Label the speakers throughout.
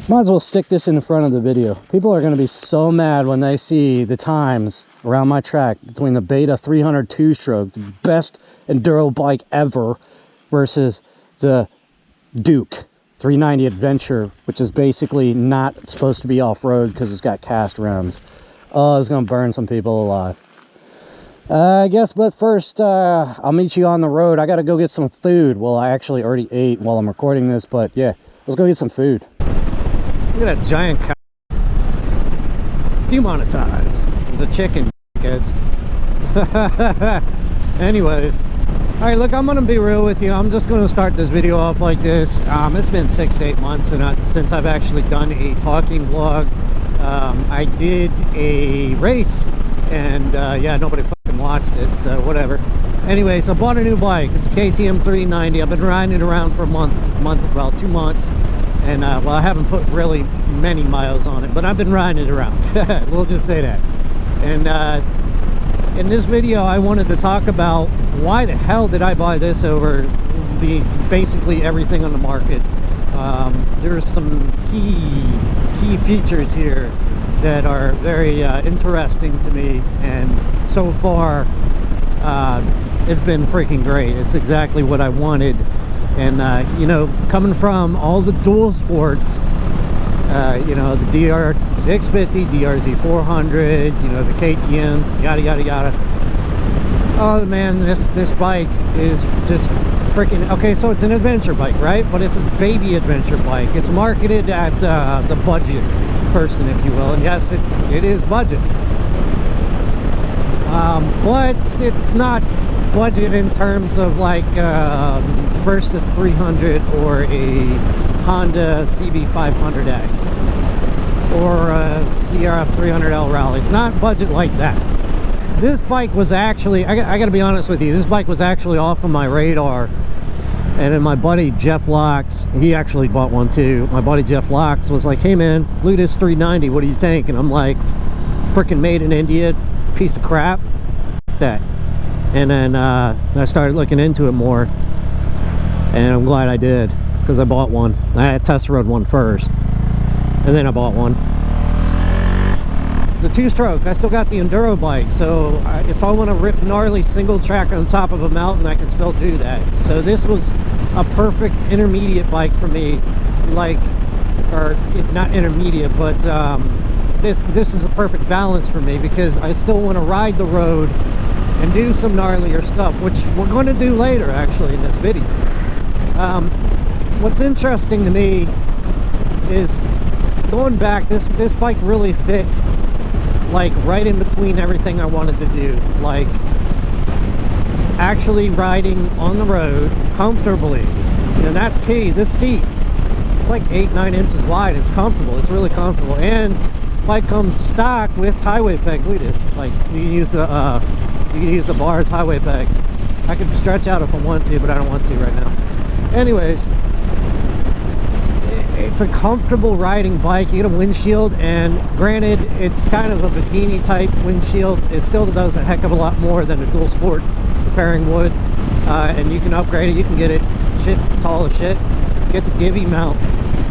Speaker 1: Might as well stick this in the front of the video. People are going to be so mad when they see the times around my track between the Beta 300 two-stroke, the best enduro bike ever, versus the Duke 390 Adventure, which is basically not supposed to be off-road because it's got cast rims. Oh, it's going to burn some people alive. I guess, but first, I'll meet you on the road. I got to go get some food. Well, I actually already ate while I'm recording this, but yeah, let's go get some food. Look at that giant cow. Demonetized. It's a chicken, kids. Anyways. Alright, look, I'm going to be real with you. I'm just going to start this video off like this. It's been 6-8 months since I've actually done a talking vlog. I did a race, and yeah, nobody fucking watched it, so whatever. Anyways, I bought a new bike. It's a KTM 390. I've been riding it around for about 2 months. And, well, I haven't put really many miles on it, but I've been riding it around. We'll just say that. And in this video, I wanted to talk about why the hell did I buy this over basically everything on the market. There's some key features here that are very interesting to me, and so far, it's been freaking great. It's exactly what I wanted. And, you know, coming from all the dual sports, you know, the DR650, DRZ400, you know, the KTMs, yada, yada, yada. Oh, man, this bike is just freaking... Okay, so it's an adventure bike, right? But it's a baby adventure bike. It's marketed at the budget person, if you will. And yes, it is budget. But it's not budget in terms of like Versus 300 or a Honda CB500X or a CRF 300L Rally. It's not budget like that. This bike was actually, I gotta be honest with you, this bike was actually off of my radar. And then my buddy Jeff Locks, he actually bought one too. My buddy Jeff Locks was like, hey man, look at this 390, what do you think? And I'm like, freaking made in India, piece of crap. F that. And then I started looking into it more, and I'm glad I did, because I bought one. I had test rode one first, and then I bought one. The two-stroke, I still got the enduro bike, so if I want to rip gnarly single track on top of a mountain, I can still do that. So this was a perfect intermediate bike for me, like, or not intermediate, but this is a perfect balance for me, because I still want to ride the road and do some gnarlier stuff, which we're going to do later actually in this video. What's interesting to me is going back, this bike really fit like right in between everything I wanted to do, like actually riding on the road comfortably, and that's key. This seat, it's like 8-9 inches wide. It's comfortable, it's really comfortable, and bike comes stock with highway pegs. Look at this, like you can use the bars, highway pegs. I could stretch out if I want to, but I don't want to right now. Anyways, it's a comfortable riding bike. You get a windshield, and granted, it's kind of a bikini type windshield. It still does a heck of a lot more than a dual sport fairing would, and you can upgrade it. You can get it shit tall as shit. Get the Gibby mount,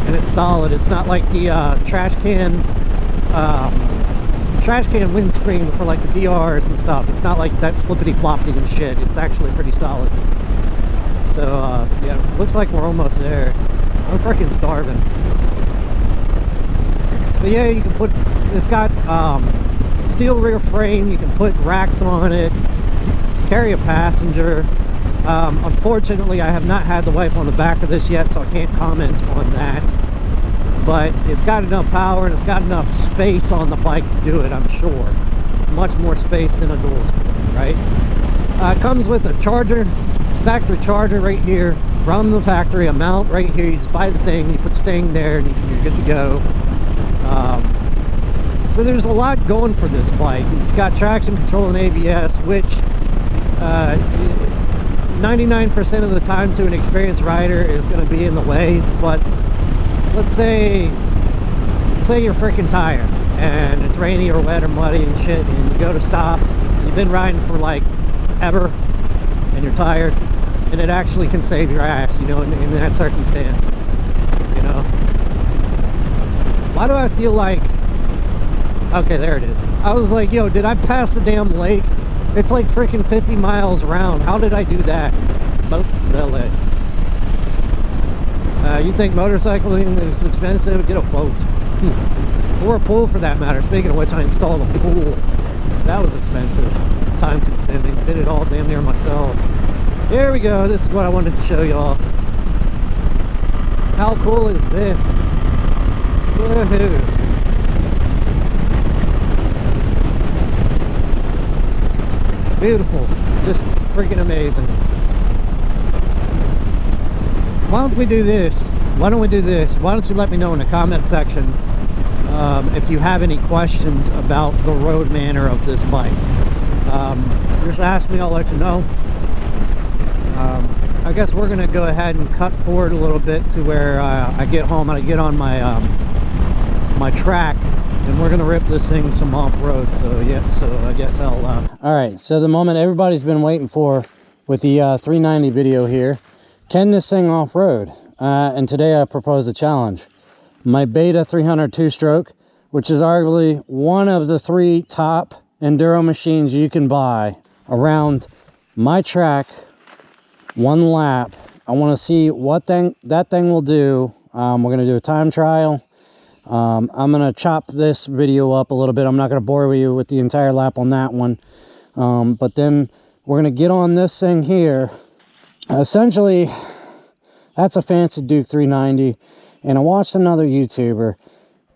Speaker 1: and it's solid. It's not like the trash can windscreen for like the DRs and stuff. It's not like that flippity floppy and shit. It's actually pretty solid. So yeah, looks like we're almost there. I'm freaking starving. But yeah, you can put, it's got steel rear frame. You can put racks on it, carry a passenger. Unfortunately, I have not had the wife on the back of this yet, so I can't comment on that. But it's got enough power and it's got enough space on the bike to do it, I'm sure. Much more space than a dual sport, right? It comes with a charger, factory charger right here from the factory, a mount right here. You just buy the thing, you put the thing there, and you're good to go. So there's a lot going for this bike. It's got traction control and ABS, which 99% of the time to an experienced rider is going to be in the way, but let's say you're freaking tired and it's rainy or wet or muddy and shit, and you go to stop, you've been riding for like ever and you're tired, and it actually can save your ass, you know, in that circumstance, you know. Why do I feel like... Okay, there it is. I was like, yo, did I pass the damn lake? It's like freaking 50 miles round. How did I do that? Boat delay. You think motorcycling is expensive? Get a boat. Or a pool for that matter. Speaking of which, I installed a pool. That was expensive. Time consuming. Did it all damn near myself. Here we go. This is what I wanted to show y'all. How cool is this? Woohoo! Beautiful. Just freaking amazing. Why don't we do this? Why don't you let me know in the comment section if you have any questions about the road manner of this bike. Just ask me, I'll let you know. I guess we're gonna go ahead and cut forward a little bit to where I get home and I get on my my track, and we're gonna rip this thing some off-road. So yeah, so I guess I'll all right, so the moment everybody's been waiting for with the 390 video here. Can this thing off-road? And today I propose a challenge. My Beta 300 two-stroke, which is arguably one of the 3 top enduro machines you can buy, around my track, 1 lap. I want to see what that thing will do. We're going to do a time trial. I'm going to chop this video up a little bit. I'm not going to bore you with the entire lap on that one. But then we're going to get on this thing here. Essentially, that's a fancy Duke 390, and I watched another YouTuber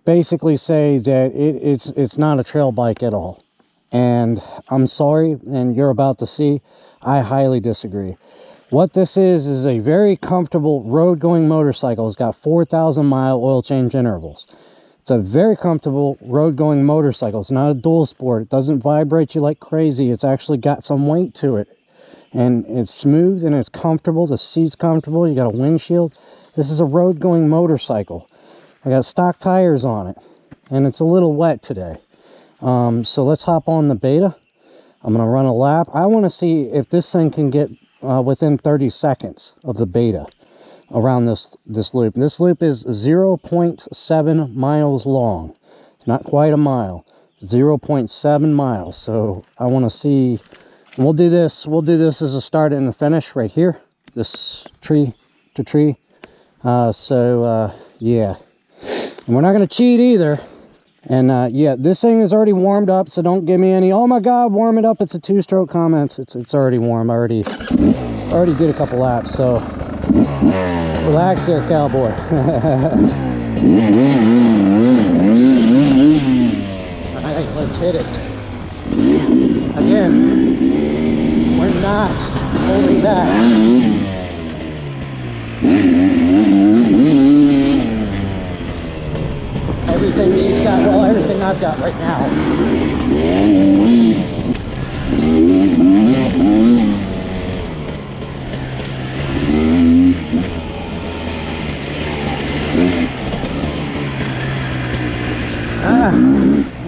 Speaker 1: basically say that it's not a trail bike at all. And I'm sorry, and you're about to see, I highly disagree. What this is a very comfortable road-going motorcycle. It's got 4,000-mile oil change intervals. It's a very comfortable road-going motorcycle. It's not a dual sport. It doesn't vibrate you like crazy. It's actually got some weight to it. And it's smooth and it's comfortable. The seat's comfortable. You got a windshield. This is a road-going motorcycle. I got stock tires on it, and it's a little wet today. So let's hop on the Beta. I'm gonna run a lap. I want to see if this thing can get within 30 seconds of the Beta around this loop. This loop is 0.7 miles long. It's not quite a mile. 0.7 miles. So I want to see. And we'll do this as a start and a finish right here, this tree to tree. Yeah, and we're not going to cheat either. And yeah, this thing is already warmed up, so don't give me any, oh my god, warm it up, it's a two-stroke comments. It's already warm. I already did a couple laps, so relax there, cowboy. Alright, let's hit it. Again, we're not holding back. Everything she's got, well, everything I've got right now.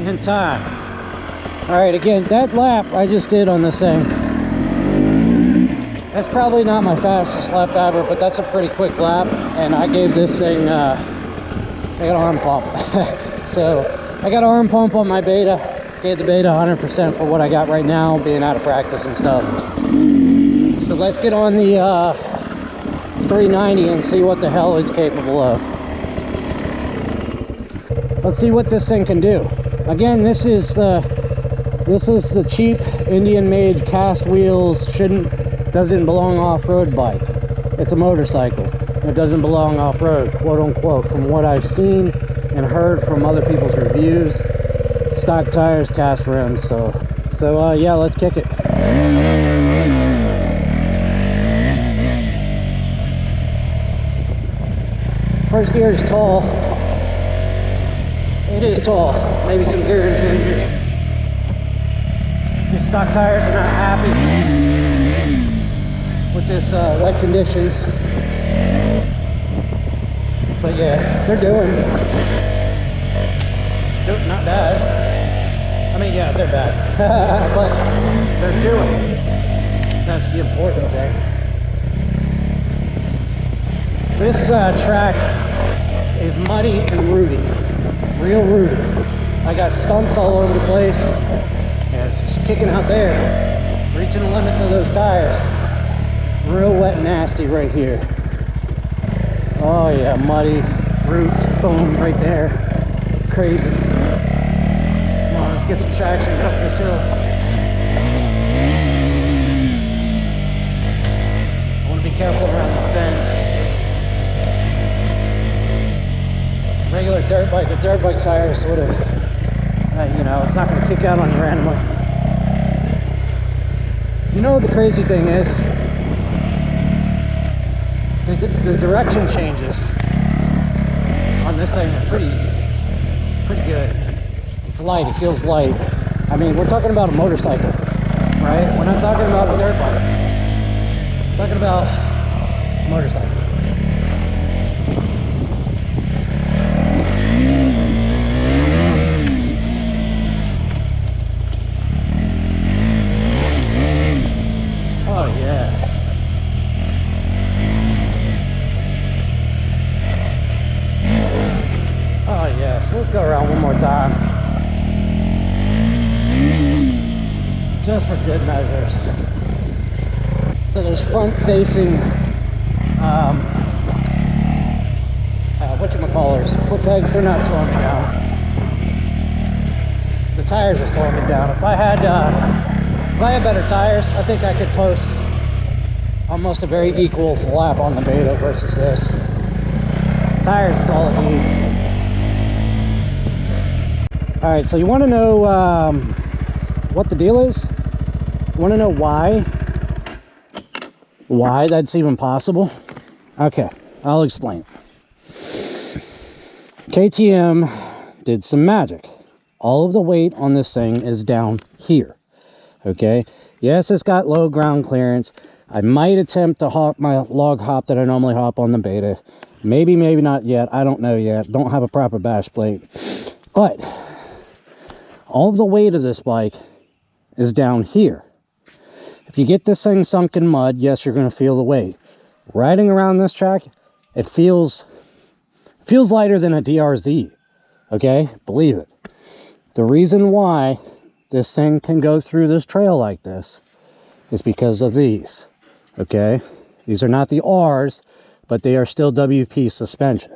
Speaker 1: In time. Alright, again, that lap I just did on this thing, that's probably not my fastest lap ever, but that's a pretty quick lap, and I gave this thing, I got arm pump. So, I got arm pump on my Beta, gave the Beta 100% for what I got right now, being out of practice and stuff. So let's get on the 390 and see what the hell it's capable of. Let's see what this thing can do. Again, this is the cheap Indian-made cast wheels, doesn't belong off-road bike. It's a motorcycle. It doesn't belong off-road, quote unquote, from what I've seen and heard from other people's reviews. Stock tires, cast rims, so yeah, let's kick it. First gear is tall. It is tall. Maybe some gear changes. The stock tires are not happy with this wet conditions. But yeah, they're doing not bad. I mean, yeah, they're bad, but they're doing. That's the important thing. This track is muddy and rooty. Real rooted. I got stumps all over the place. Yeah, it's kicking out there. Reaching the limits of those tires. Real wet and nasty right here. Oh yeah, muddy roots, boom, right there. Crazy. Come on, let's get some traction up this hill. I want to be careful around the fence. Regular dirt bike, a dirt bike tire sort of, you know, it's not going to kick out on you randomly. You know what the crazy thing is? The direction changes on this thing are pretty good. It's light, it feels light. I mean, we're talking about a motorcycle, right? We're not talking about a dirt bike. We're talking about a motorcycle. Oh yes. Oh yes, let's go around one more time. Just for good measures. So there's front facing whatchamacallers, foot pegs, they're not slowing me down. The tires are slowing me down. If I had better tires, I think I could post almost a very equal lap on the beta versus this. Tires is all it needs. Alright, so you want to know what the deal is? You want to know why that's even possible? Okay, I'll explain. KTM did some magic. All of the weight on this thing is down here. Okay, yes, it's got low ground clearance. I might attempt to hop my log hop that I normally hop on the beta. Maybe not yet. I don't know yet. Don't have a proper bash plate. But all of the weight of this bike is down here. If you get this thing sunk in mud, yes, you're going to feel the weight. Riding around this track, it feels lighter than a DRZ. Okay, believe it. The reason why this thing can go through this trail like this is because of these. Okay, these are not the R's, but they are still WP suspension.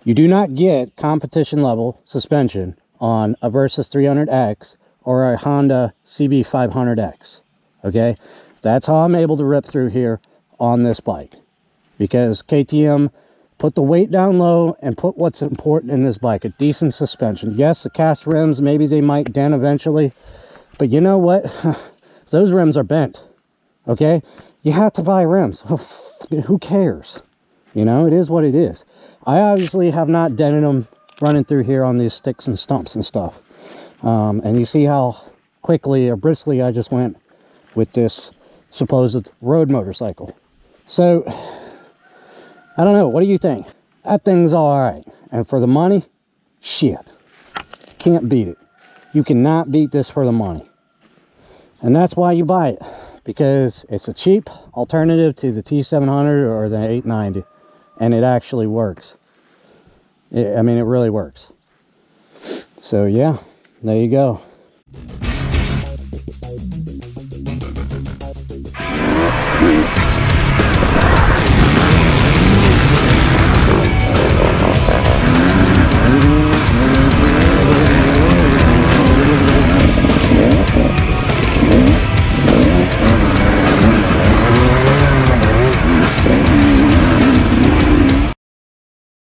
Speaker 1: You do not get competition level suspension on a Versys 300X or a Honda CB 500X. Okay, that's how I'm able to rip through here on this bike, because KTM put the weight down low and put what's important in this bike, a decent suspension. Yes, the cast rims, maybe they might dent eventually, but you know what? Those rims are bent. Okay, you have to buy rims. Who cares? You know, it is what it is. I obviously have not dented them running through here on these sticks and stumps and stuff. And you see how quickly or briskly I just went with this supposed road motorcycle. So, I don't know. What do you think? That thing's alright. And for the money, shit. Can't beat it. You cannot beat this for the money. And that's why you buy it. Because it's a cheap alternative to the T700 or the 890. And it actually works. I mean, it really works. So, yeah. There you go.